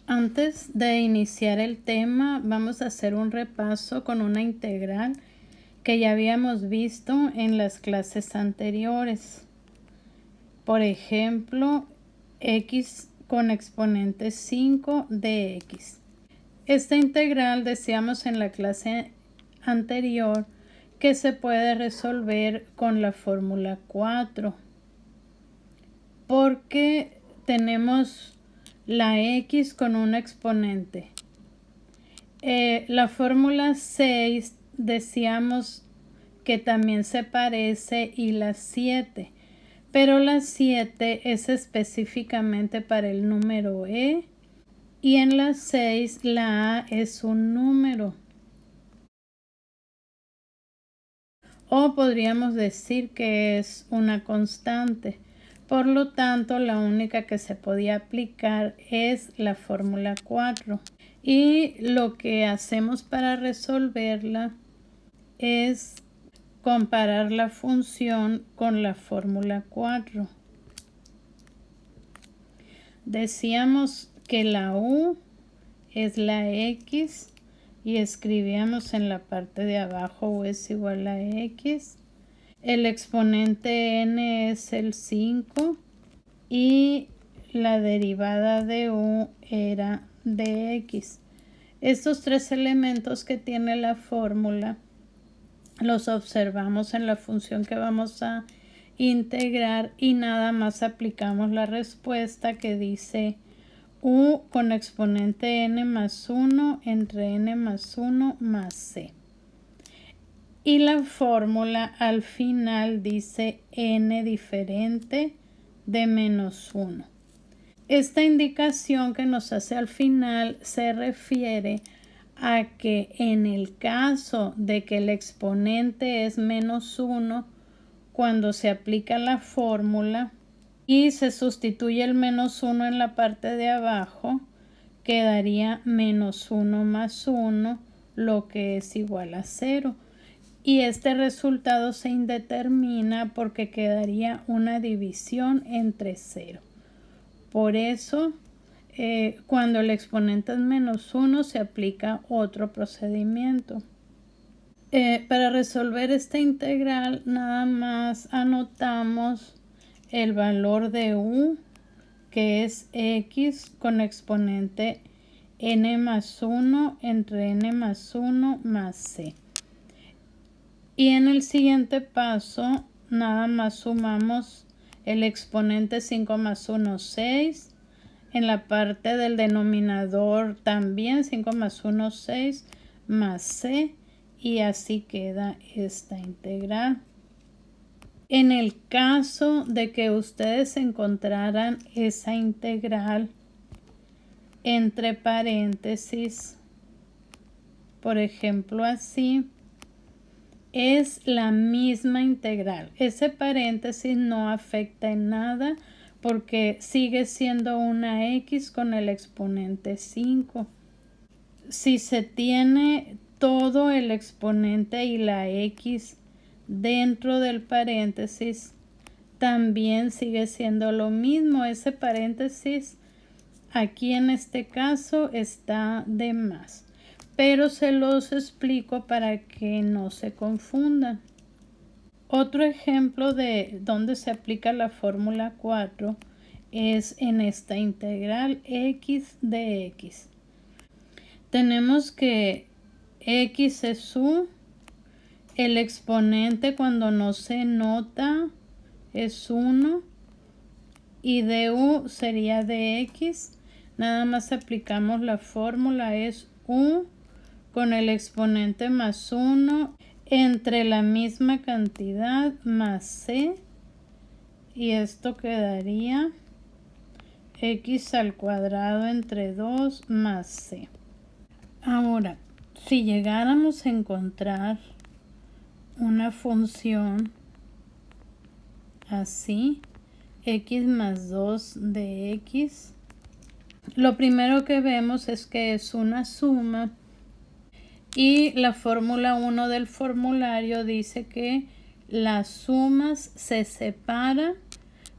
Antes de iniciar el tema, vamos a hacer un repaso con una integral que ya habíamos visto en las clases anteriores. Por ejemplo, x con exponente 5 de x. Esta integral decíamos en la clase anterior que se puede resolver con la fórmula 4, porque tenemos la x con un exponente. La fórmula 6 decíamos que también se parece, y la 7, pero la 7 es específicamente para el número e, y en la 6 la a es un número. O podríamos decir que es una constante. Por lo tanto, la única que se podía aplicar es la fórmula 4. Y lo que hacemos para resolverla es comparar la función con la fórmula 4. Decíamos que la u es la x y escribíamos en la parte de abajo u es igual a x. El exponente n es el 5 y la derivada de u era de x. Estos tres elementos que tiene la fórmula los observamos en la función que vamos a integrar y nada más aplicamos la respuesta que dice u con exponente n más 1 entre n más 1 más c. Y la fórmula al final dice n diferente de menos 1. Esta indicación que nos hace al final se refiere a que en el caso de que el exponente es menos 1, cuando se aplica la fórmula y se sustituye el menos 1 en la parte de abajo, quedaría menos 1 más 1, lo que es igual a 0. Y este resultado se indetermina porque quedaría una división entre 0. Por eso, cuando el exponente es menos 1, se aplica otro procedimiento. Para resolver esta integral, nada más anotamos el valor de u, que es x con exponente n más 1 entre n más 1 más c. Y en el siguiente paso, nada más sumamos el exponente 5 más 1, 6. En la parte del denominador también 5 más 1, 6 más c. Y así queda esta integral. En el caso de que ustedes encontraran esa integral entre paréntesis, por ejemplo así, es la misma integral. Ese paréntesis no afecta en nada porque sigue siendo una x con el exponente 5. Si se tiene todo el exponente y la x dentro del paréntesis, también sigue siendo lo mismo. Ese paréntesis aquí en este caso está de más. Pero se los explico para que no se confundan. Otro ejemplo de donde se aplica la fórmula 4 es en esta integral x de x. Tenemos que x es u, el exponente cuando no se nota es 1 y de u sería de x. Nada más aplicamos la fórmula, es u con el exponente más 1 entre la misma cantidad más c, y esto quedaría x al cuadrado entre 2 más c. Ahora, si llegáramos a encontrar una función así, x más 2 de x, lo primero que vemos es que es una suma. Y la fórmula 1 del formulario dice que las sumas se separan.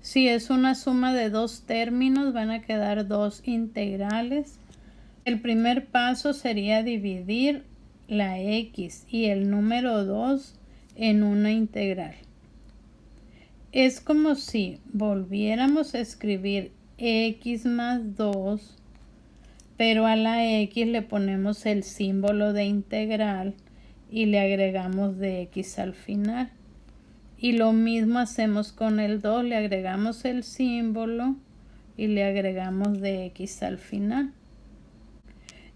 Si es una suma de dos términos, van a quedar dos integrales. El primer paso sería dividir la x y el número 2 en una integral. Es como si volviéramos a escribir x más 2, pero a la x le ponemos el símbolo de integral y le agregamos de x al final. Y lo mismo hacemos con el 2, le agregamos el símbolo y le agregamos de x al final.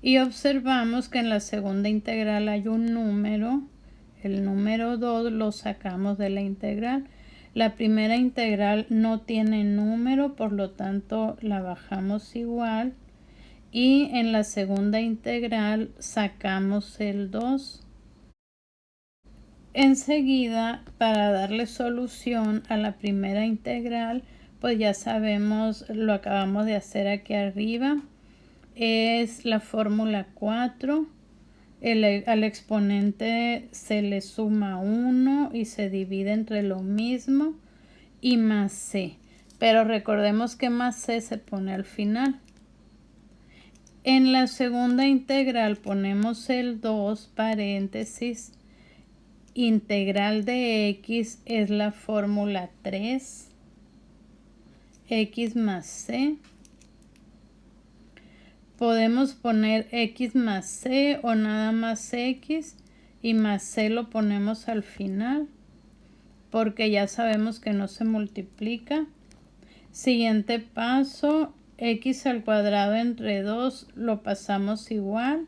Y observamos que en la segunda integral hay un número, el número 2 lo sacamos de la integral. La primera integral no tiene número, por lo tanto la bajamos igual. Y en la segunda integral sacamos el 2. Enseguida, para darle solución a la primera integral, pues ya sabemos, lo acabamos de hacer aquí arriba. Es la fórmula 4. Al exponente se le suma 1 y se divide entre lo mismo y más c. Pero recordemos que más c se pone al final. En la segunda integral ponemos el 2 paréntesis. Integral de x es la fórmula 3. X más c. Podemos poner x más c o nada más x, y más c lo ponemos al final porque ya sabemos que no se multiplica. Siguiente paso, x al cuadrado entre 2 lo pasamos igual.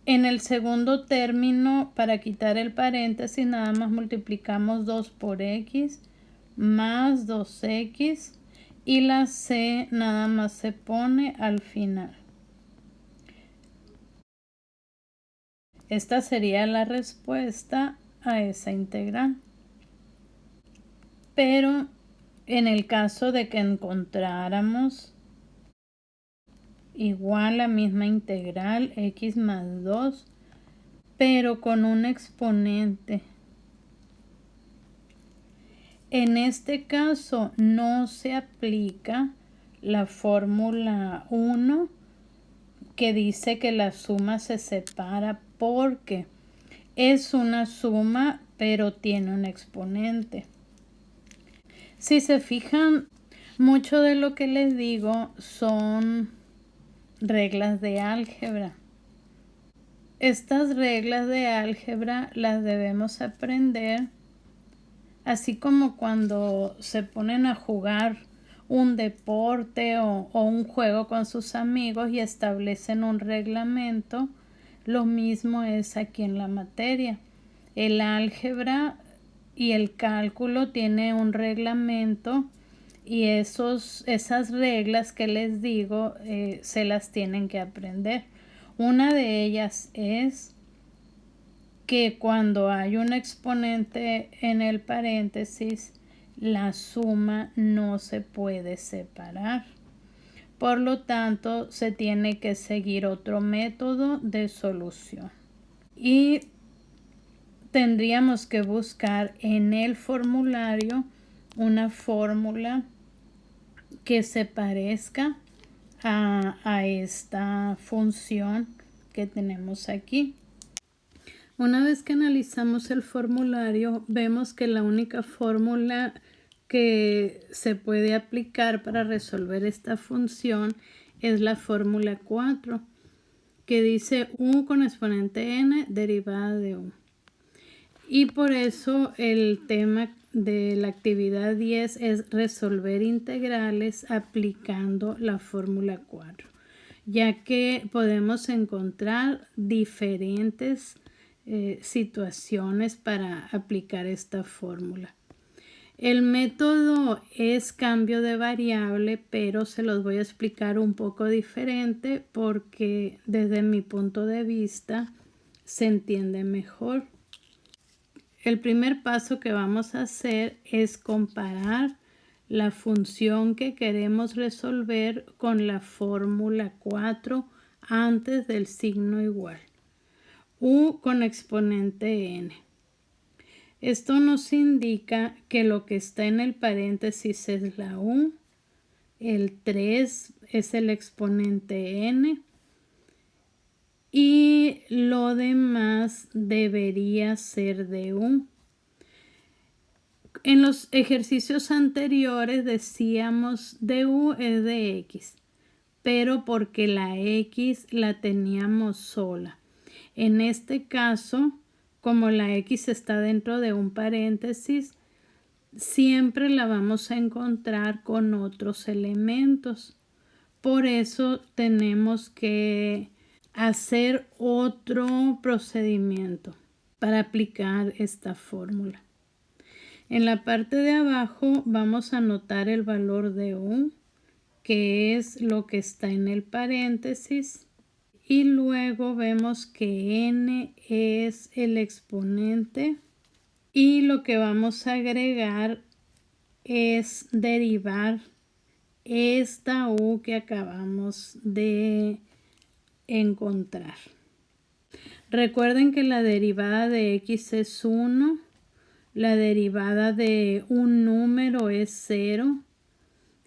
En el segundo término, para quitar el paréntesis, nada más multiplicamos 2 por x más 2x, y la c nada más se pone al final. Esta sería la respuesta a esa integral. Pero en el caso de que encontráramos igual la misma integral, x más 2, pero con un exponente, en este caso no se aplica la fórmula 1 que dice que la suma se separa porque es una suma pero tiene un exponente. Si se fijan, mucho de lo que les digo son reglas de álgebra. Estas reglas de álgebra las debemos aprender, así como cuando se ponen a jugar un deporte o un juego con sus amigos y establecen un reglamento. Lo mismo es aquí en la materia. El álgebra y el cálculo tiene un reglamento, y esas reglas que les digo se las tienen que aprender. Una de ellas es que cuando hay un exponente en el paréntesis, la suma no se puede separar. Por lo tanto, se tiene que seguir otro método de solución. Y tendríamos que buscar en el formulario una fórmula que se parezca a esta función que tenemos aquí. Una vez que analizamos el formulario, vemos que la única fórmula que se puede aplicar para resolver esta función es la fórmula 4, que dice u con exponente n derivada de u. Y por eso el tema de la actividad 10 es resolver integrales aplicando la fórmula 4, ya que podemos encontrar diferentes situaciones para aplicar esta fórmula. El método es cambio de variable, pero se los voy a explicar un poco diferente porque desde mi punto de vista se entiende mejor. El primer paso que vamos a hacer es comparar la función que queremos resolver con la fórmula 4 antes del signo igual. U con exponente n. Esto nos indica que lo que está en el paréntesis es la u, el 3 es el exponente n y lo demás debería ser de U. En los ejercicios anteriores decíamos de U es de X, pero porque la X la teníamos sola. En este caso, como la X está dentro de un paréntesis, siempre la vamos a encontrar con otros elementos. Por eso tenemos que hacer otro procedimiento para aplicar esta fórmula. En la parte de abajo vamos a anotar el valor de U, que es lo que está en el paréntesis, y luego vemos que n es el exponente y lo que vamos a agregar es derivar esta U que acabamos de encontrar. Recuerden que la derivada de X es 1, la derivada de un número es 0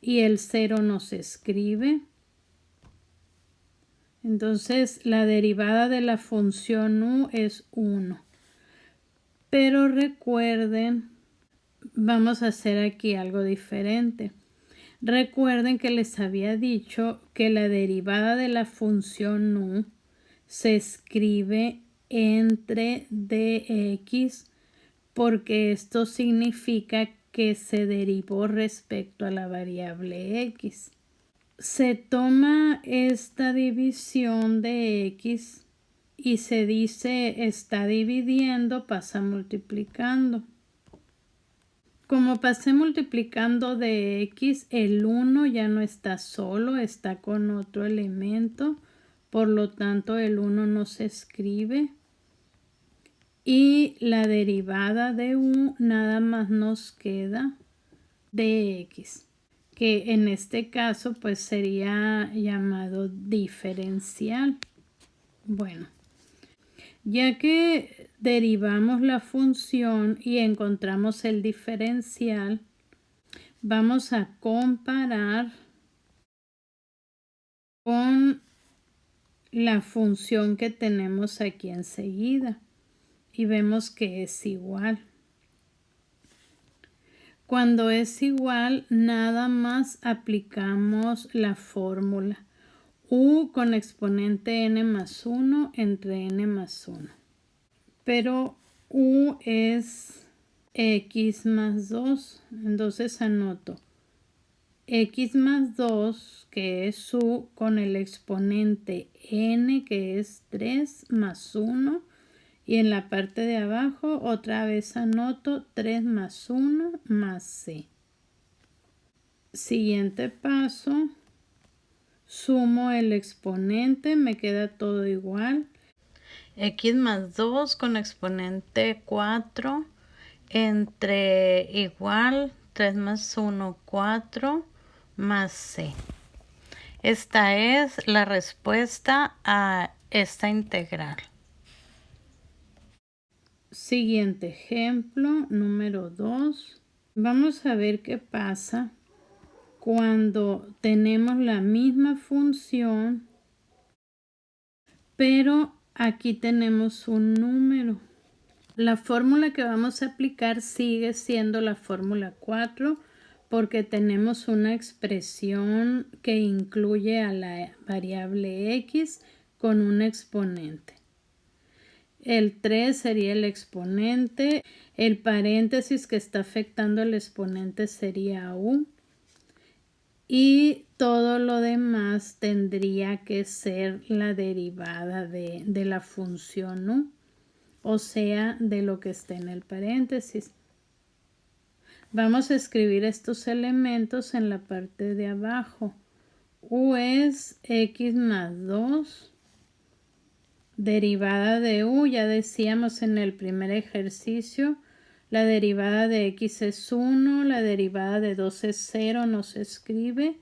y el 0 no se escribe. Entonces la derivada de la función U es 1. Pero recuerden, vamos a hacer aquí algo diferente. Recuerden que les había dicho que la derivada de la función U se escribe entre dx porque esto significa que se derivó respecto a la variable x. Se toma esta división de x y se dice está dividiendo, pasa multiplicando. Como pasé multiplicando de x, el 1 ya no está solo, está con otro elemento. Por lo tanto, el 1 no se escribe. Y la derivada de U nada más nos queda dx, que en este caso pues sería llamado diferencial. Bueno, ya que derivamos la función y encontramos el diferencial, vamos a comparar con la función que tenemos aquí enseguida y vemos que es igual. Cuando es igual, nada más aplicamos la fórmula U con exponente n más 1 entre n más 1. Pero U es x más 2, entonces anoto x más 2, que es U, con el exponente n, que es 3 más 1. Y en la parte de abajo otra vez anoto 3 más 1 más c. Siguiente paso, sumo el exponente, me queda todo igual. X más 2 con exponente 4 entre igual 3 más 1, 4 más c. Esta es la respuesta a esta integral. Siguiente ejemplo, número 2. Vamos a ver qué pasa cuando tenemos la misma función, pero aquí tenemos un número. La fórmula que vamos a aplicar sigue siendo la fórmula 4 porque tenemos una expresión que incluye a la variable x con un exponente. El 3 sería el exponente, el paréntesis que está afectando al exponente sería U y todo lo demás tendría que ser la derivada de la función U, o sea, de lo que está en el paréntesis. Vamos a escribir estos elementos en la parte de abajo. U es x más 2. Derivada de U, ya decíamos en el primer ejercicio, la derivada de x es 1, la derivada de 2 es 0, no se escribe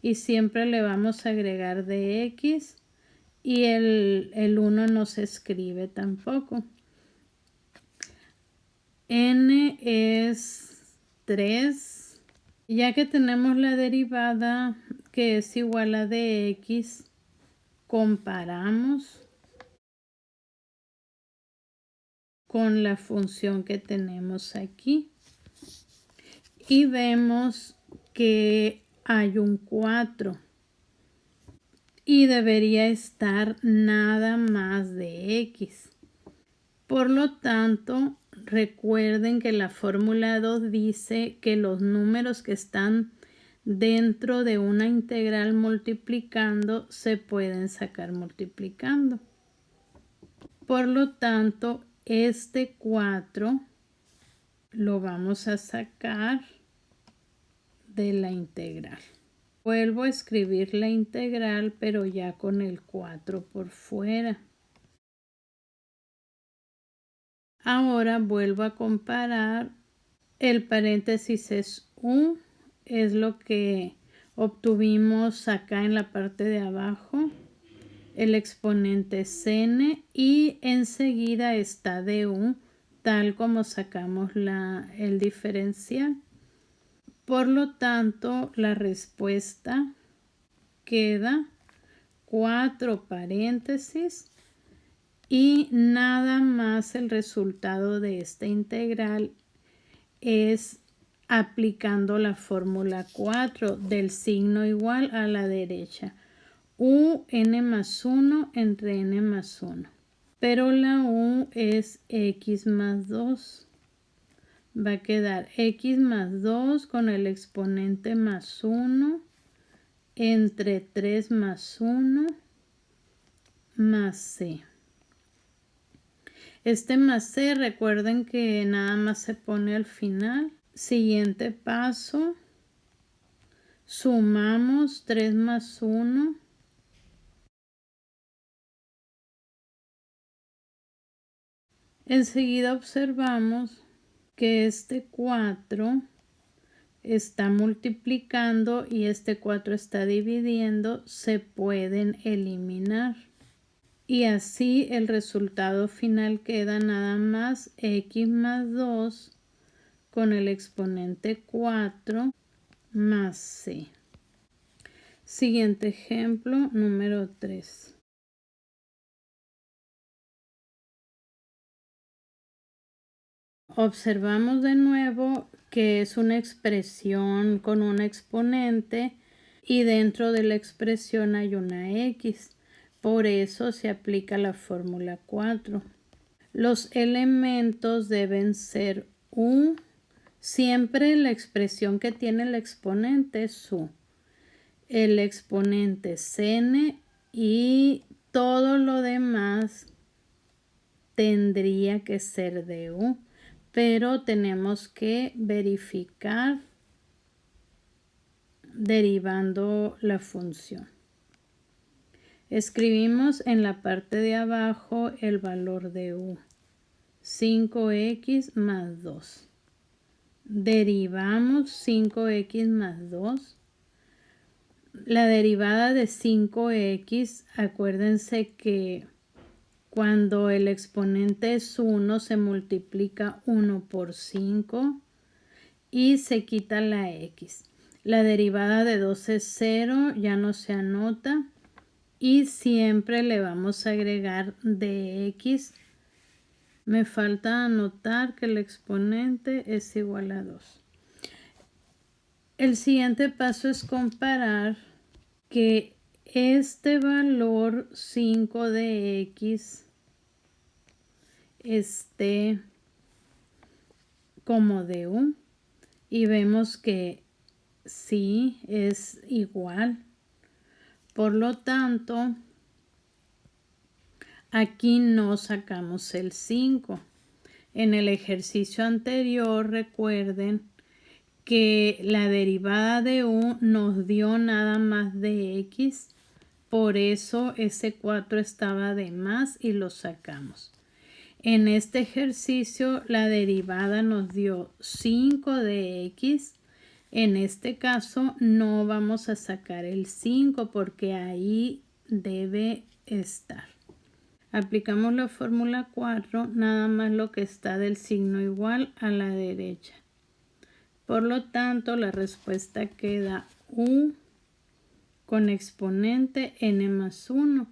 y siempre le vamos a agregar de x y el 1 no se escribe tampoco. N es 3, ya que tenemos la derivada que es igual a de x, comparamos. con la función que tenemos aquí. Y vemos que hay un 4. Y debería estar nada más de x. Por lo tanto, recuerden que la fórmula 2 dice que los números que están dentro de una integral multiplicando se pueden sacar multiplicando. Por lo tanto, este 4 lo vamos a sacar de la integral. Vuelvo a escribir la integral, pero ya con el 4 por fuera. Ahora vuelvo a comparar. El paréntesis es u, es lo que obtuvimos acá en la parte de abajo. El exponente es n y enseguida está du, tal como sacamos el diferencial. Por lo tanto, la respuesta queda 4 paréntesis y nada más el resultado de esta integral es aplicando la fórmula 4 del signo igual a la derecha. U n más 1 entre n más 1. Pero la u es x más 2. Va a quedar x más 2 con el exponente más 1 entre 3 más 1 más c. Este más c, recuerden que nada más se pone al final. Siguiente paso, sumamos 3 más 1. Enseguida observamos que este 4 está multiplicando y este 4 está dividiendo, se pueden eliminar. Y así el resultado final queda nada más x más 2 con el exponente 4 más c. Siguiente ejemplo, número 3. Observamos de nuevo que es una expresión con un exponente y dentro de la expresión hay una x. Por eso se aplica la fórmula 4. Los elementos deben ser u. Siempre la expresión que tiene el exponente es u. El exponente es n y todo lo demás tendría que ser de u. Pero tenemos que verificar derivando la función. Escribimos en la parte de abajo el valor de u, 5x más 2. Derivamos 5x más 2. La derivada de 5x, acuérdense que cuando el exponente es 1 se multiplica 1 por 5 y se quita la x. La derivada de 2 es 0, ya no se anota. Y siempre le vamos a agregar dx. Me falta anotar que el exponente es igual a 2. El siguiente paso es comparar que este valor 5 de x esté como de u. Y vemos que sí es igual. Por lo tanto, aquí no sacamos el 5. En el ejercicio anterior, recuerden que la derivada de u nos dio nada más de x. Por eso ese 4 estaba de más y lo sacamos. En este ejercicio, la derivada nos dio 5 de x. En este caso no vamos a sacar el 5 porque ahí debe estar. Aplicamos la fórmula 4, nada más lo que está del signo igual a la derecha. Por lo tanto, la respuesta queda u con exponente n más 1.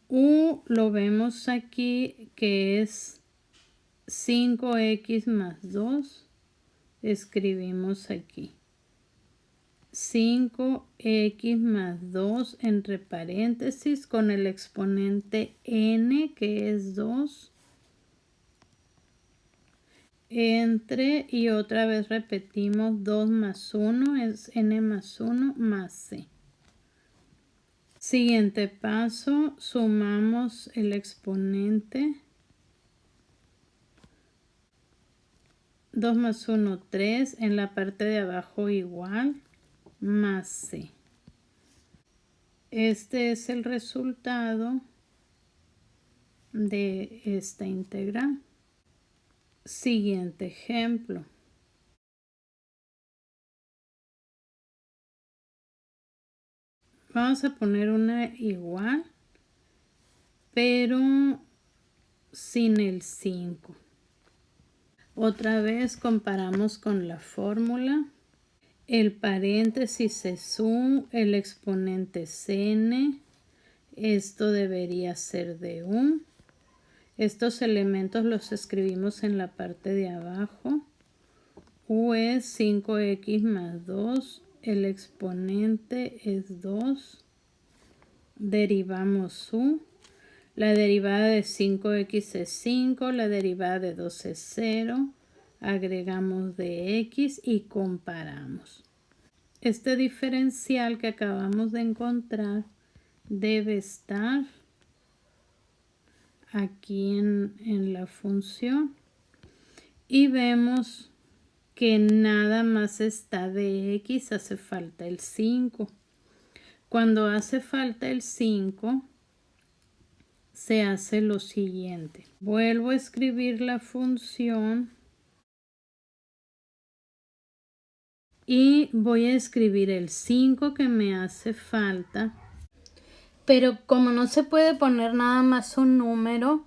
U lo vemos aquí que es 5x más 2, escribimos aquí 5x más 2 entre paréntesis con el exponente n, que es 2, entre, y otra vez repetimos 2 más 1 es n más 1 más c. Siguiente paso, sumamos el exponente. 2 más 1, 3, en la parte de abajo igual, más c. Este es el resultado de esta integral. Siguiente ejemplo. Vamos a poner una igual, pero sin el 5. Otra vez comparamos con la fórmula. El paréntesis es u, el exponente es n. Esto debería ser de u. Estos elementos los escribimos en la parte de abajo. U es 5x más 2. El exponente es 2. Derivamos u. La derivada de 5x es 5. La derivada de 2 es 0. Agregamos de x y comparamos. Este diferencial que acabamos de encontrar debe estar aquí en la función. Y vemos que nada más está de x, hace falta el 5. Cuando hace falta el 5, se hace lo siguiente. Vuelvo a escribir la función y voy a escribir el 5 que me hace falta. Pero como no se puede poner nada más un número,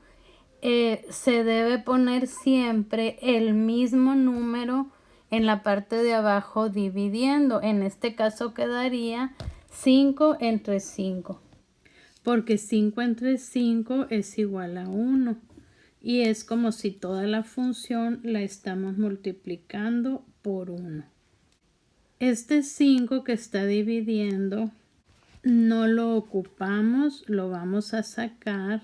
se debe poner siempre el mismo número en la parte de abajo dividiendo. En este caso quedaría 5 entre 5. Porque 5 entre 5 es igual a 1. Y es como si toda la función la estamos multiplicando por 1. Este 5 que está dividiendo no lo ocupamos, lo vamos a sacar.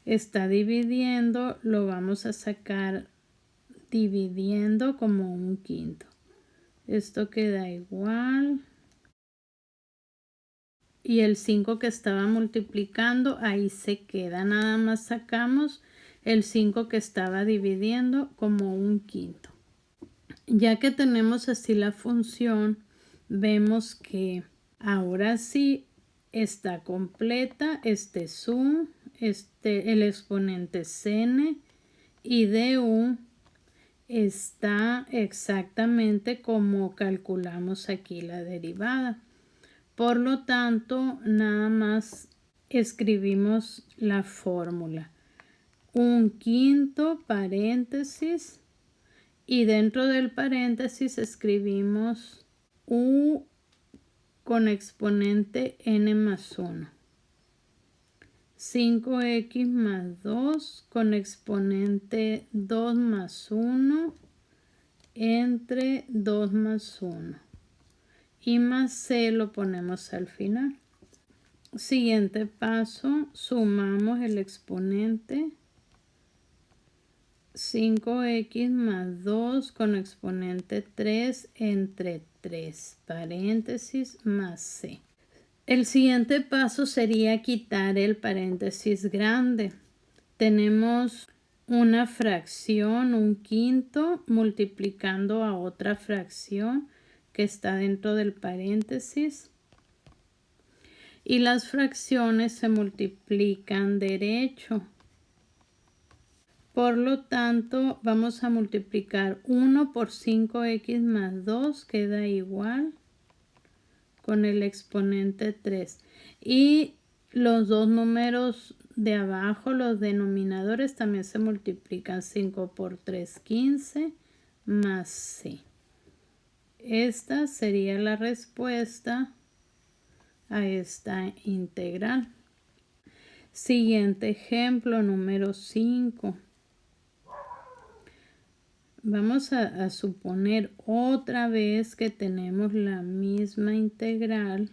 Está dividiendo, lo vamos a sacar dividiendo como un quinto. Esto queda igual. Y el 5 que estaba multiplicando, ahí se queda. Nada más sacamos el 5 que estaba dividiendo como un quinto. Ya que tenemos así la función, vemos que ahora sí está completa. Este es u, el exponente es n y de u está exactamente como calculamos aquí la derivada. Por lo tanto, nada más escribimos la fórmula. Un quinto paréntesis y dentro del paréntesis escribimos u con exponente n más 1. 5x más 2 con exponente 2 más 1 entre 2 más 1. Y más c lo ponemos al final. Siguiente paso, sumamos el exponente 5x más 2 con exponente 3 entre 3, paréntesis más c. El siguiente paso sería quitar el paréntesis grande. Tenemos una fracción, un quinto, multiplicando a otra fracción que está dentro del paréntesis. Y las fracciones se multiplican derecho. Por lo tanto, vamos a multiplicar 1 por 5x más 2, queda igual con el exponente 3. Y los dos números de abajo, los denominadores, también se multiplican. 5 por 3, 15, más c. Esta sería la respuesta a esta integral. Siguiente ejemplo, número 5. vamos a suponer otra vez que tenemos la misma integral,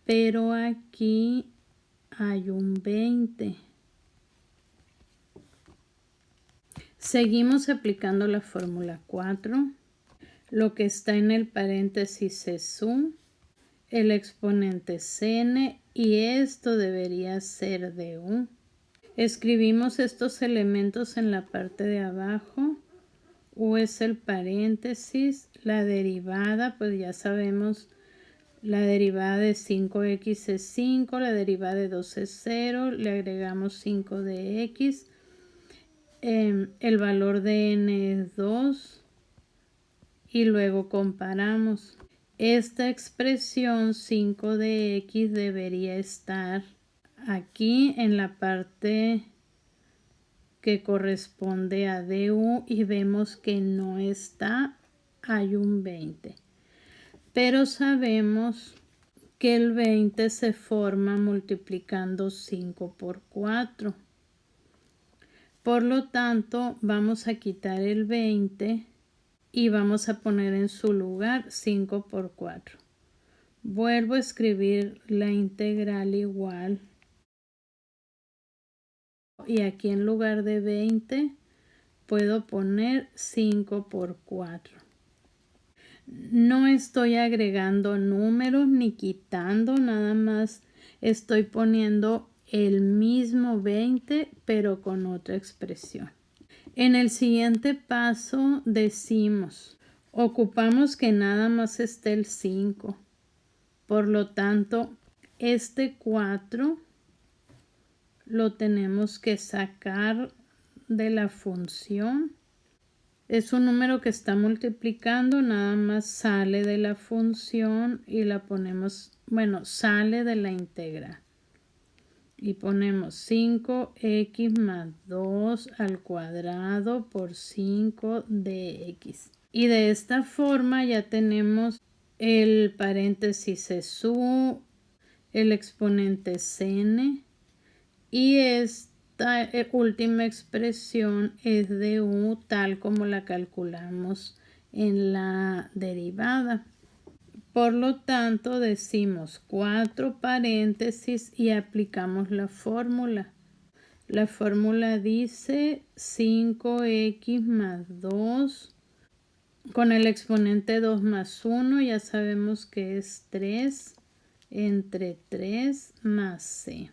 pero aquí hay un 20. Seguimos aplicando la fórmula 4. Lo que está en el paréntesis es u, el exponente es n y esto debería ser du. Escribimos estos elementos en la parte de abajo. U es el paréntesis, la derivada, pues ya sabemos, la derivada de 5x es 5, la derivada de 2 es 0, le agregamos 5 de x, el valor de n es 2 y luego comparamos. Esta expresión 5 de x debería estar aquí en la parte que corresponde a du y vemos que no está, hay un 20. Pero sabemos que el 20 se forma multiplicando 5 por 4. Por lo tanto, vamos a quitar el 20 y vamos a poner en su lugar 5 por 4. Vuelvo a escribir la integral igual. Y aquí en lugar de 20 puedo poner 5 por 4. No estoy agregando números ni quitando, nada más estoy poniendo el mismo 20 pero con otra expresión. En el siguiente paso decimos, ocupamos que nada más esté el 5. Por lo tanto, este 4 lo tenemos que sacar de la función. Es un número que está multiplicando, nada más sale de la función y la ponemos, bueno, sale de la integral. Y ponemos 5x más 2 al cuadrado por 5 de x. Y de esta forma ya tenemos el paréntesis es u, el exponente es n y esta última expresión es de u tal como la calculamos en la derivada. Por lo tanto decimos 4 paréntesis y aplicamos la fórmula. La fórmula dice 5x más 2 con el exponente 2 más 1 ya sabemos que es 3 entre 3 más c.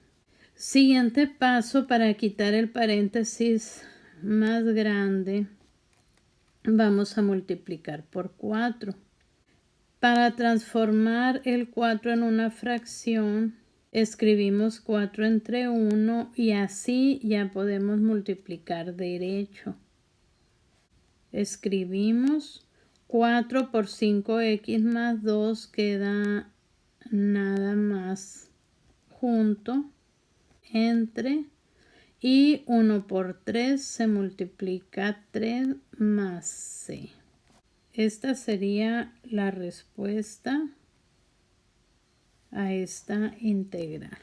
Siguiente paso, para quitar el paréntesis más grande, vamos a multiplicar por 4. Para transformar el 4 en una fracción, escribimos 4 entre 1 y así ya podemos multiplicar derecho. Escribimos 4 por 5x más 2 queda nada más junto entre y 1 por 3 se multiplica 3 más c. Esta sería la respuesta a esta integral.